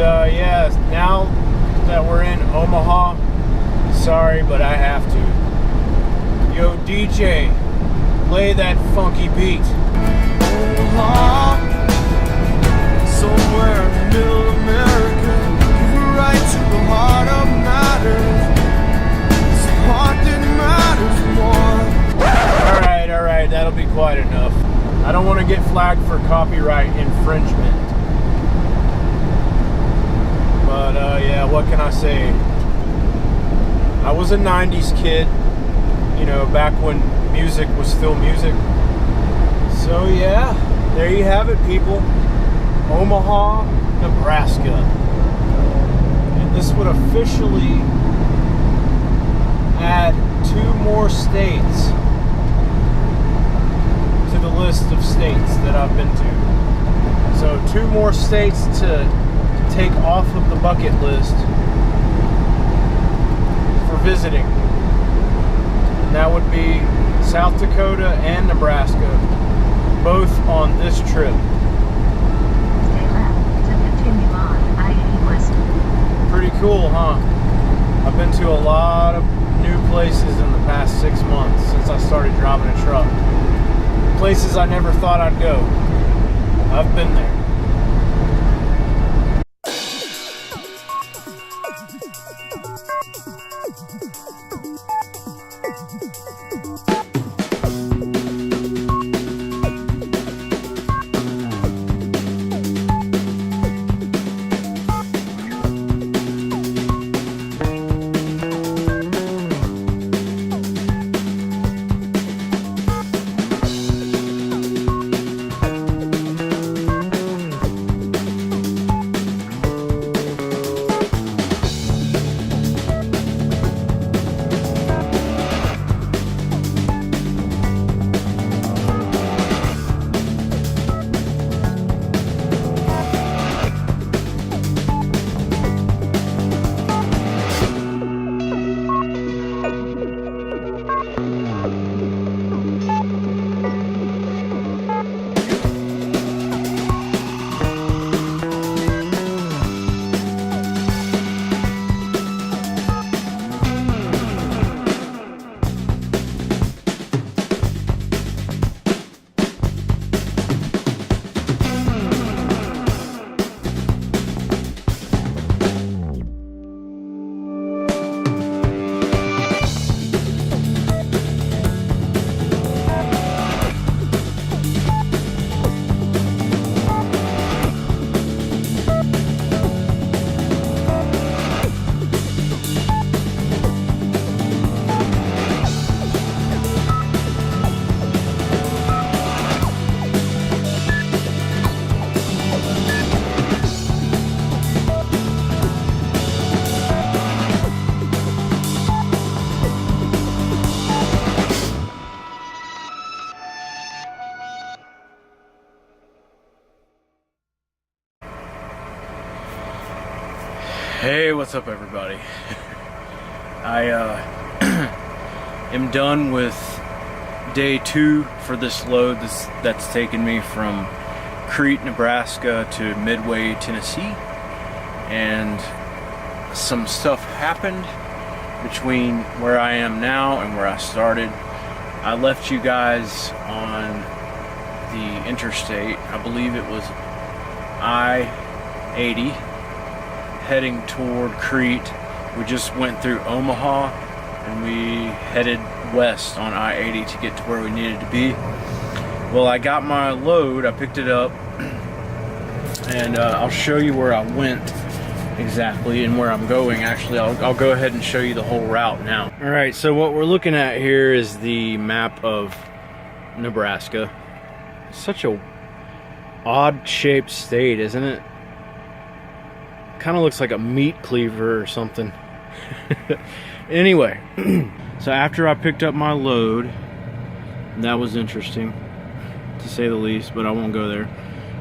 Yeah, now that we're in Omaha, sorry, but I have to. Yo, DJ, play that funky beat. Omaha, somewhere in middle America, right to the heart of matters. It's the heart that matters more. Alright, that'll be quite enough. I don't want to get flagged for copyright infringement. But yeah, what can I say? I was a 90s kid, you know, back when music was still music. So yeah, there you have it, people. Omaha, Nebraska. And this would officially add 2 more states to the list of states that I've been to. So 2 more states to take off of the bucket list for visiting. And that would be South Dakota and Nebraska, both on this trip. Stay left to continue on I-80 West. Pretty cool, huh? I've been to a lot of new places in the past 6 months since I started driving a truck. Places I never thought I'd go. I've been there. Hey, what's up, everybody? I am done with day 2 for this load that's taken me from Crete, Nebraska to Midway, Tennessee, and some stuff happened between where I am now and where I started. I left you guys on the interstate. I believe it was I-80 heading toward Crete. We just went through Omaha and we headed west on I-80 to get to where we needed to be. Well, I got my load, I picked it up, and I'll show you where I went exactly and where I'm going. Actually, I'll go ahead and show you the whole route now. Alright, so what we're looking at here is the map of Nebraska. Such a odd shaped state, isn't it? Kind of looks like a meat cleaver or something. Anyway, so after I picked up my load, that was interesting to say the least, but I won't go there.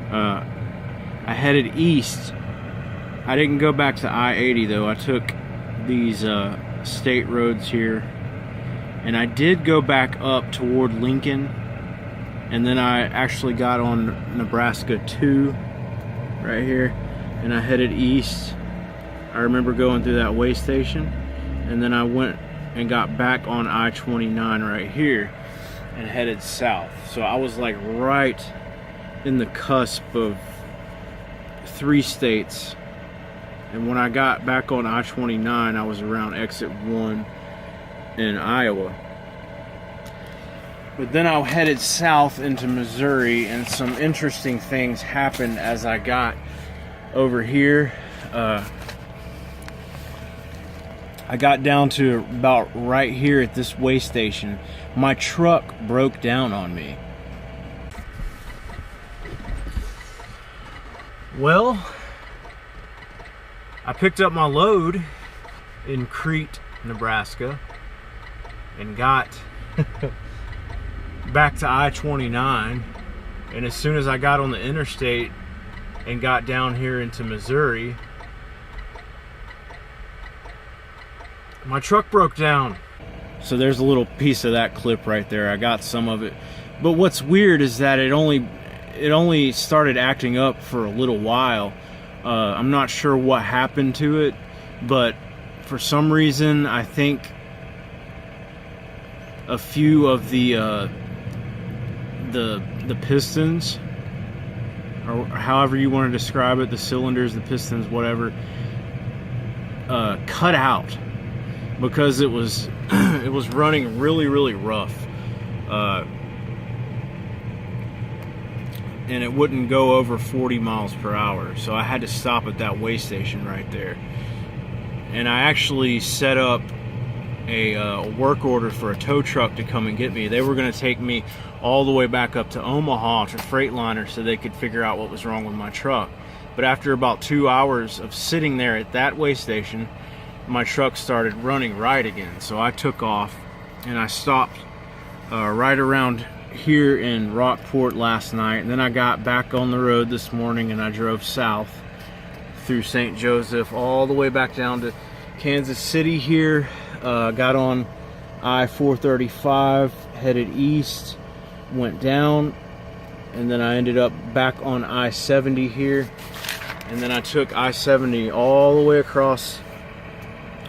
I headed east. I didn't go back to I-80 though. I took these state roads here, and I did go back up toward Lincoln, and then I actually got on Nebraska 2 right here. and I headed east. I remember going through that way station, and then I went and got back on I-29 right here and headed south. So I was like right in the cusp of 3 states. And when I got back on I-29, I was around exit 1 in Iowa. But then I headed south into Missouri, and some interesting things happened as I got over here. I got down to about right here at this way station. My truck broke down on me. Well, I picked up my load in Crete, Nebraska, and got back to I-29. And as soon as I got on the interstate and got down here into Missouri, my truck broke down. So there's a little piece of that clip right there. I got some of it. But what's weird is that it only started acting up for a little while. I'm not sure what happened to it, but for some reason I think a few of the pistons, or however you want to describe it, the cylinders, the pistons, whatever, cut out. Because it was it was running really rough, and it wouldn't go over 40 miles per hour. So I had to stop at that way station right there, and I actually set up a work order for a tow truck to come and get me. They were going to take me all the way back up to Omaha to Freightliner so they could figure out what was wrong with my truck. But after about 2 hours of sitting there at that way station, my truck started running right again. So I took off and I stopped right around here in Rockport last night, and then I got back on the road this morning and I drove south through St. Joseph all the way back down to Kansas City here. Got on I-435, headed east, went down, and then I ended up back on I-70 here, and then I took I-70 all the way across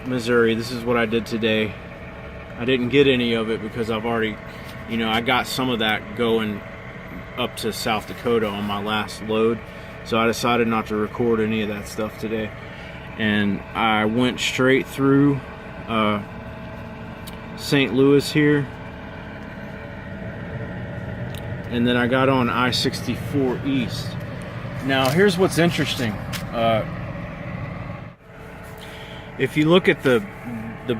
Missouri. This is what I did today. I didn't get any of it because I've already, I got some of that going up to South Dakota on my last load, so I decided not to record any of that stuff today. And I went straight through St. Louis here, and then I got on I-64 east. Now here's what's interesting. If you look at the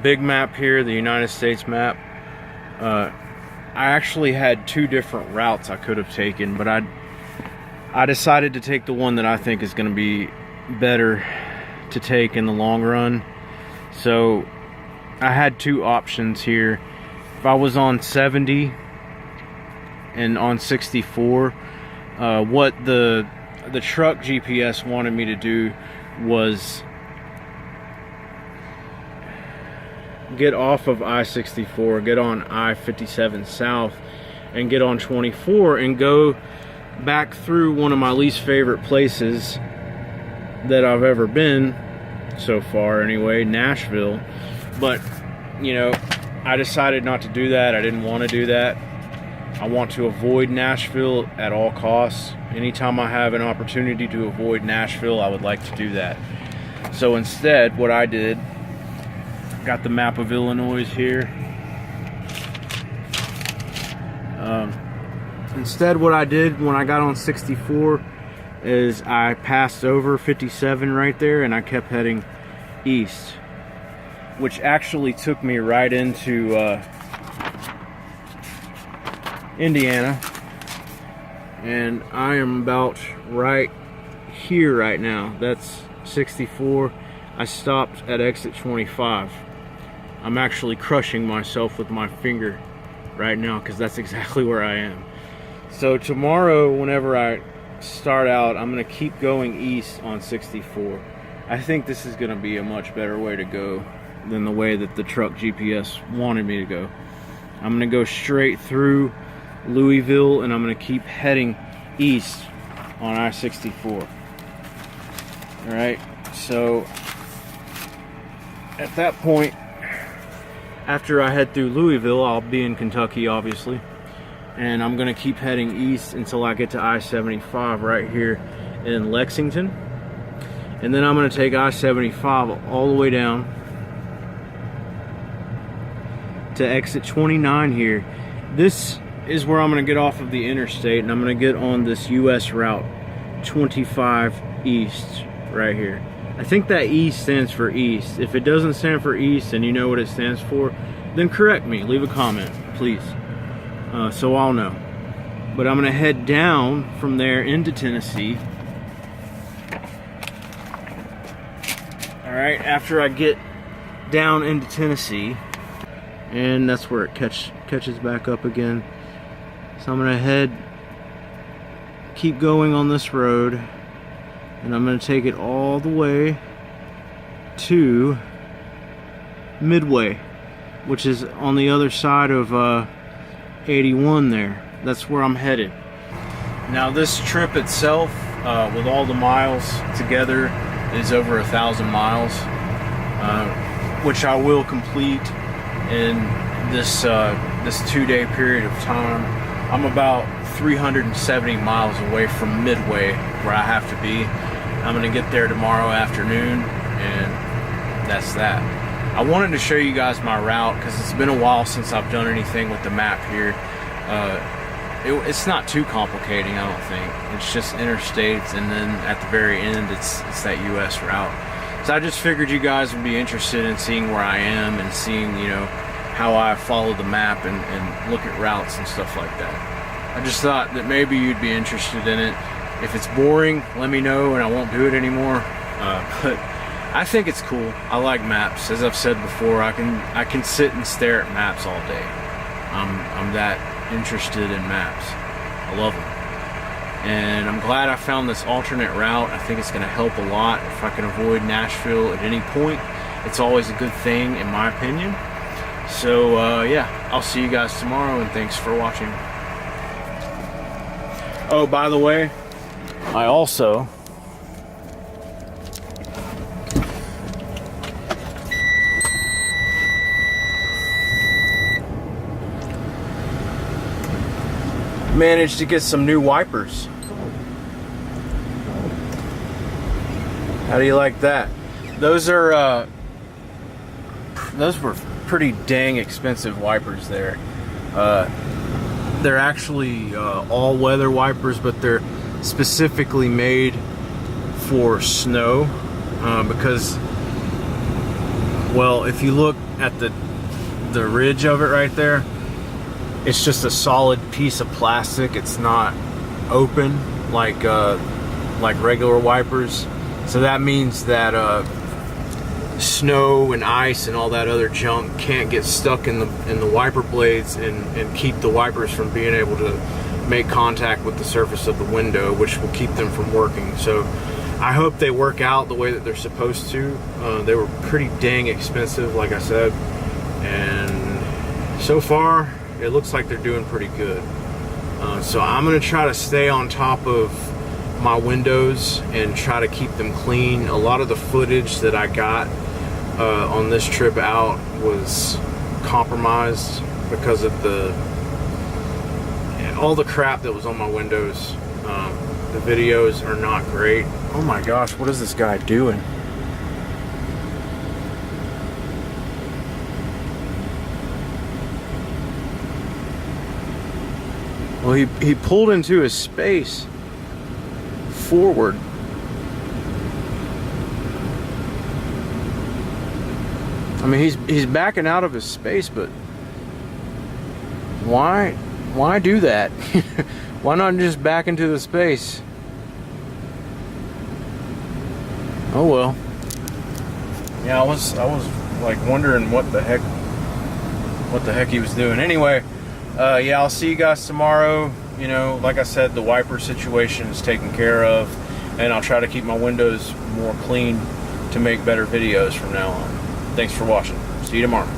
big map here, the United States map, I actually had 2 different routes I could have taken, but I decided to take the one that I think is going to be better to take in the long run. So I had 2 options here. If I was on 70 and on 64, what the truck GPS wanted me to do was get off of I-64, get on I-57 south, and get on 24 and go back through one of my least favorite places that I've ever been so far anyway, Nashville. But I decided not to do that. I didn't want to do that. I want to avoid Nashville at all costs. Anytime I have an opportunity to avoid Nashville, I would like to do that. So instead, what I did, got the map of Illinois here. Instead, what I did when I got on 64 is I passed over 57 right there and I kept heading east, which actually took me right into Indiana. And I am about right here right now. That's 64. I stopped at exit 25. I'm actually crushing myself with my finger right now because that's exactly where I am. So tomorrow, whenever I start out, I'm going to keep going east on 64. I think this is going to be a much better way to go than the way that the truck GPS wanted me to go. I'm going to go straight through Louisville, and I'm going to keep heading east on I-64. All right, so at that point, after I head through Louisville, I'll be in Kentucky, obviously, and I'm gonna keep heading east until I get to I-75 right here in Lexington, and then I'm gonna take I-75 all the way down to exit 29 here. This is where I'm gonna get off of the interstate, and I'm gonna get on this US route 25 East right here. I think that E stands for east. If it doesn't stand for east and you know what it stands for, then correct me, leave a comment, please, so I'll know. But I'm gonna head down from there into Tennessee. All right, after I get down into Tennessee, and that's where it catches back up again. So I'm gonna keep going on this road, and I'm gonna take it all the way to Midway, which is on the other side of 81 there. That's where I'm headed. Now this trip itself, with all the miles together, is over 1,000 miles, which I will complete in this 2-day period of time. I'm about 370 miles away from Midway, where I have to be. I'm gonna get there tomorrow afternoon, and that's that. I wanted to show you guys my route because it's been a while since I've done anything with the map here. It's not too complicating, I don't think. It's just interstates, and then at the very end, it's that US route. So I just figured you guys would be interested in seeing where I am and seeing, you know, how I follow the map and look at routes and stuff like that. I just thought that maybe you'd be interested in it. If it's boring, let me know and I won't do it anymore. But I think it's cool. I like maps. As I've said before, I can sit and stare at maps all day. I'm that interested in maps. I love them. And I'm glad I found this alternate route. I think it's going to help a lot. If I can avoid Nashville at any point, it's always a good thing in my opinion. So yeah, I'll see you guys tomorrow, and thanks for watching. Oh, by the way, I also managed to get some new wipers. How do you like that? Those were pretty dang expensive wipers there. They're actually all-weather wipers, but they're specifically made for snow because, well, if you look at the ridge of it right there, it's just a solid piece of plastic. It's not open like regular wipers. So that means that snow and ice and all that other junk can't get stuck in the wiper blades and keep the wipers from being able to make contact with the surface of the window, which will keep them from working. So I hope they work out the way that they're supposed to. They were pretty dang expensive, like I said, and so far it looks like they're doing pretty good. So I'm gonna try to stay on top of my windows and try to keep them clean. A lot of the footage that I got on this trip out was compromised because of all the crap that was on my windows. The videos are not great. Oh my gosh, what is this guy doing? Well, he pulled into his space forward. I mean, he's backing out of his space, but why do that? Why not just back into the space? Oh well. Yeah, I was like wondering what the heck he was doing. Anyway, yeah, I'll see you guys tomorrow. You know, like I said, the wiper situation is taken care of, and I'll try to keep my windows more clean to make better videos from now on. Thanks for watching. See you tomorrow.